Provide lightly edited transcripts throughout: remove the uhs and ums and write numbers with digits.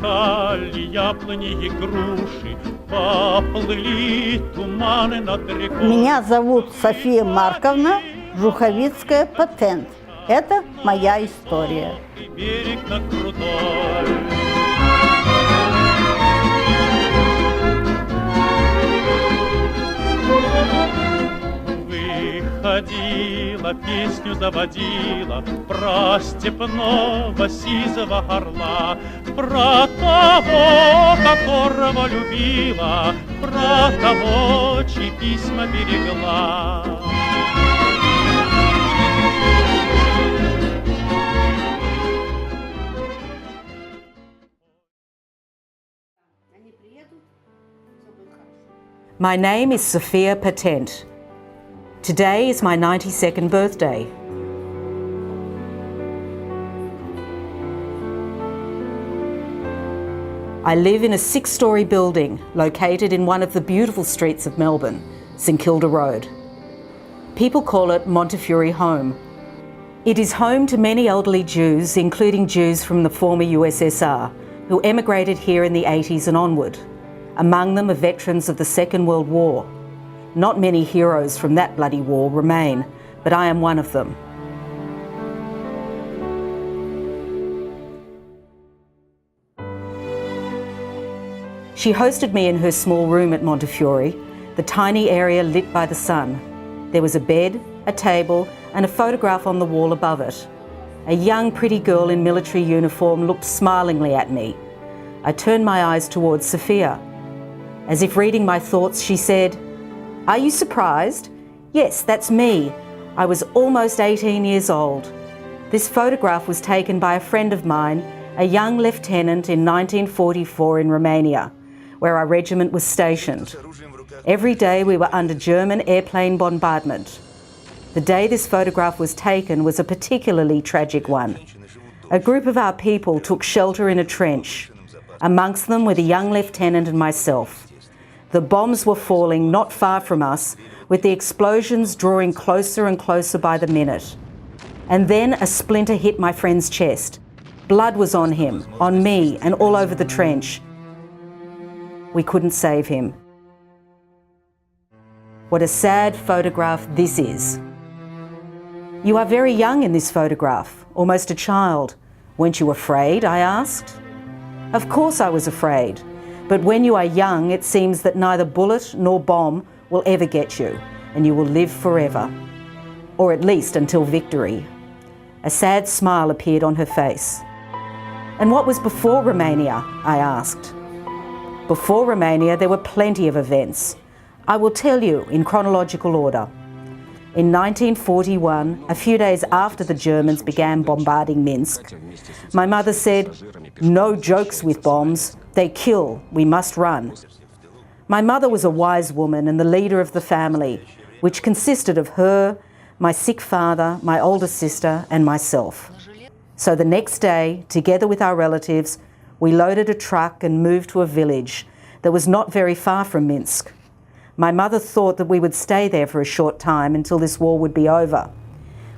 замелькали яблони и груши, поплыли туманы над рекой. Меня зовут София Марковна Жуховицкая, Патент. Это моя история. Берег на крутой. Выходила, песню заводила про степного сизого орла, про того, которого любила, про того, чьи письма берегла. My name is Sophia Patent. Today is my 92nd birthday. I live in a 6-storey building located in one of the beautiful streets of Melbourne, St Kilda Road. People call it Montefiore Home. It is home to many elderly Jews, including Jews from the former USSR, who emigrated here in the 80s and onward. Among them are veterans of the Second World War. Not many heroes from that bloody war remain, but I am one of them. She hosted me in her small room at Montefiore, the tiny area lit by the sun. There was a bed, a table, and a photograph on the wall above it. A young, pretty girl in military uniform looked smilingly at me. I turned my eyes towards Sophia. As if reading my thoughts, she said, "Are you surprised? Yes, that's me. I was almost 18 years old. This photograph was taken by a friend of mine, a young lieutenant in 1944 in Romania, where our regiment was stationed. Every day we were under German airplane bombardment. The day this photograph was taken was a particularly tragic one. A group of our people took shelter in a trench. Amongst them were the young lieutenant and myself. The bombs were falling not far from us, with the explosions drawing closer and closer by the minute. And then a splinter hit my friend's chest. Blood was on him, on me, and all over the trench. We couldn't save him. What a sad photograph this is. You are very young in this photograph, almost a child. Weren't you afraid? I asked. Of course I was afraid. But when you are young, it seems that neither bullet nor bomb will ever get you, and you will live forever. Or at least until victory. A sad smile appeared on her face. And what was before Romania? I asked. Before Romania, there were plenty of events. I will tell you in chronological order. In 1941, a few days after the Germans began bombarding Minsk, my mother said, "No jokes with bombs. They kill. We must run." My mother was a wise woman and the leader of the family, which consisted of her, my sick father, my older sister, and myself. So the next day, together with our relatives, we loaded a truck and moved to a village that was not very far from Minsk. My mother thought that we would stay there for a short time until this war would be over.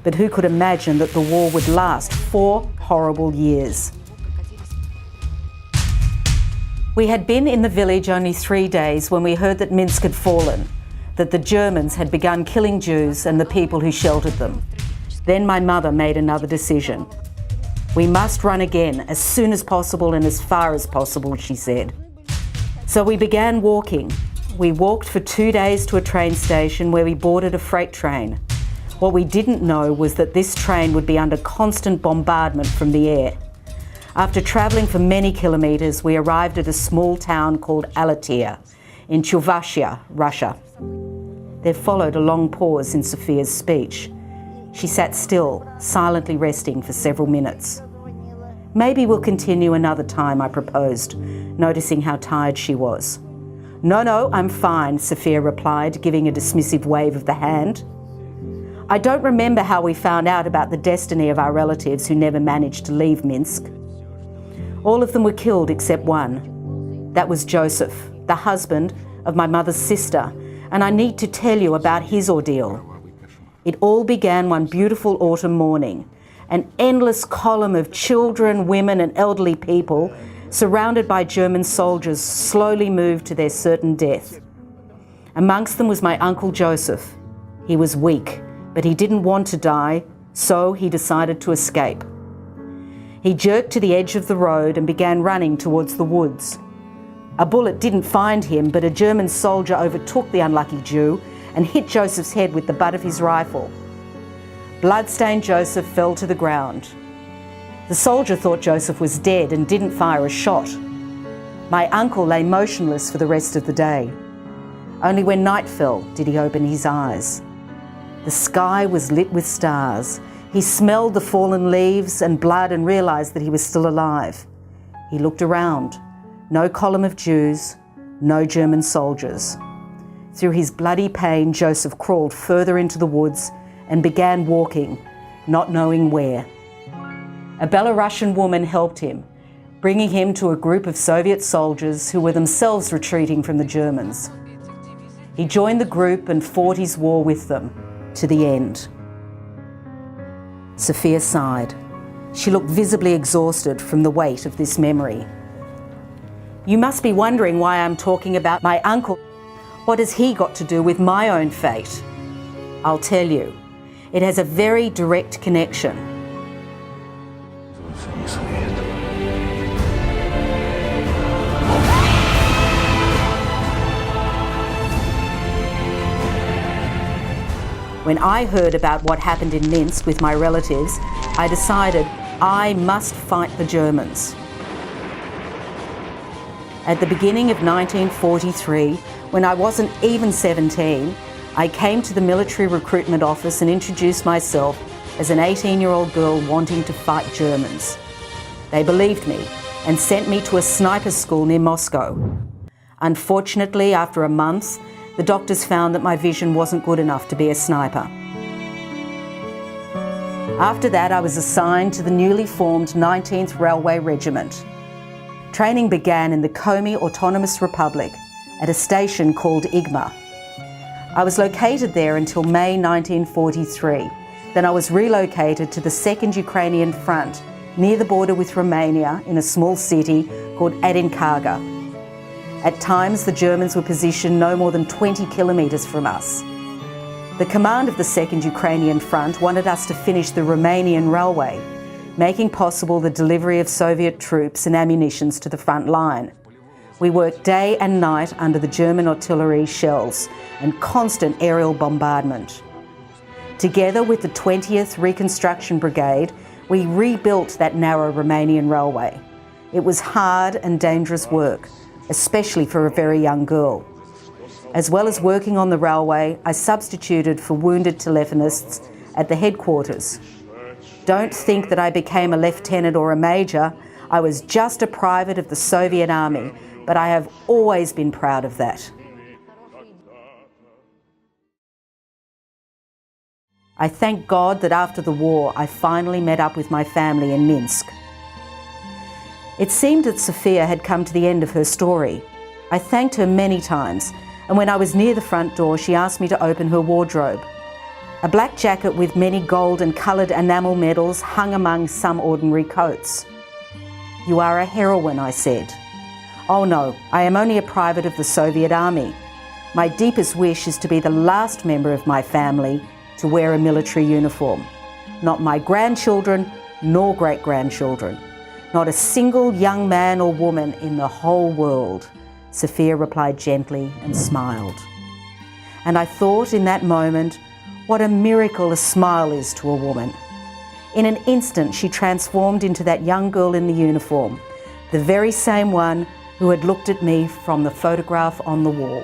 But who could imagine that the war would last 4 horrible years? We had been in the village only 3 days when we heard that Minsk had fallen, that the Germans had begun killing Jews and the people who sheltered them. Then my mother made another decision. We must run again as soon as possible and as far as possible, she said. So we began walking. We walked for 2 days to a train station where we boarded a freight train. What we didn't know was that this train would be under constant bombardment from the air. After travelling for many kilometres, we arrived at a small town called Alatia in Chuvashia, Russia. There followed a long pause in Sophia's speech. She sat still, silently resting for several minutes. "Maybe we'll continue another time," I proposed, noticing how tired she was. No, I'm fine," Sophia replied, giving a dismissive wave of the hand. I don't remember how we found out about the destiny of our relatives who never managed to leave Minsk. All of them were killed except one. That was Joseph, the husband of my mother's sister, and I need to tell you about his ordeal. It all began one beautiful autumn morning. An endless column of children, women and elderly people surrounded by German soldiers, slowly moved to their certain death. Amongst them was my uncle Joseph. He was weak, but he didn't want to die, so he decided to escape. He jerked to the edge of the road and began running towards the woods. A bullet didn't find him, but a German soldier overtook the unlucky Jew and hit Joseph's head with the butt of his rifle. Bloodstained Joseph fell to the ground. The soldier thought Joseph was dead and didn't fire a shot. My uncle lay motionless for the rest of the day. Only when night fell did he open his eyes. The sky was lit with stars. He smelled the fallen leaves and blood and realised that he was still alive. He looked around. No column of Jews, no German soldiers. Through his bloody pain, Joseph crawled further into the woods and began walking, not knowing where. A Belarusian woman helped him, bringing him to a group of Soviet soldiers who were themselves retreating from the Germans. He joined the group and fought his war with them to the end. Sophia sighed. She looked visibly exhausted from the weight of this memory. You must be wondering why I'm talking about my uncle. What has he got to do with my own fate? I'll tell you. It has a very direct connection. When I heard about what happened in Minsk with my relatives, I decided I must fight the Germans. At the beginning of 1943, when I wasn't even 17, I came to the military recruitment office and introduced myself as an 18-year-old girl wanting to fight Germans. They believed me and sent me to a sniper school near Moscow. Unfortunately, after a month, the doctors found that my vision wasn't good enough to be a sniper. After that, I was assigned to the newly formed 19th Railway Regiment. Training began in the Komi Autonomous Republic at a station called Igma. I was located there until May 1943. Then I was relocated to the 2nd Ukrainian Front near the border with Romania in a small city called Adinkarga. At times, the Germans were positioned no more than 20 kilometres from us. The command of the 2nd Ukrainian Front wanted us to finish the Romanian railway, making possible the delivery of Soviet troops and ammunitions to the front line. We worked day and night under the German artillery shells and constant aerial bombardment. Together with the 20th Reconstruction Brigade, we rebuilt that narrow Romanian railway. It was hard and dangerous work, especially for a very young girl. As well as working on the railway, I substituted for wounded telephonists at the headquarters. Don't think that I became a lieutenant or a major. I was just a private of the Soviet Army, but I have always been proud of that. I thank God that after the war, I finally met up with my family in Minsk. It seemed that Sophia had come to the end of her story. I thanked her many times, and when I was near the front door, she asked me to open her wardrobe. A black jacket with many gold and coloured enamel medals hung among some ordinary coats. "You are a heroine," I said. "Oh no, I am only a private of the Soviet Army. My deepest wish is to be the last member of my family to wear a military uniform. Not my grandchildren, nor great-grandchildren. Not a single young man or woman in the whole world." Sophia replied gently and smiled. And I thought in that moment, what a miracle a smile is to a woman. In an instant, she transformed into that young girl in the uniform, the very same one who had looked at me from the photograph on the wall.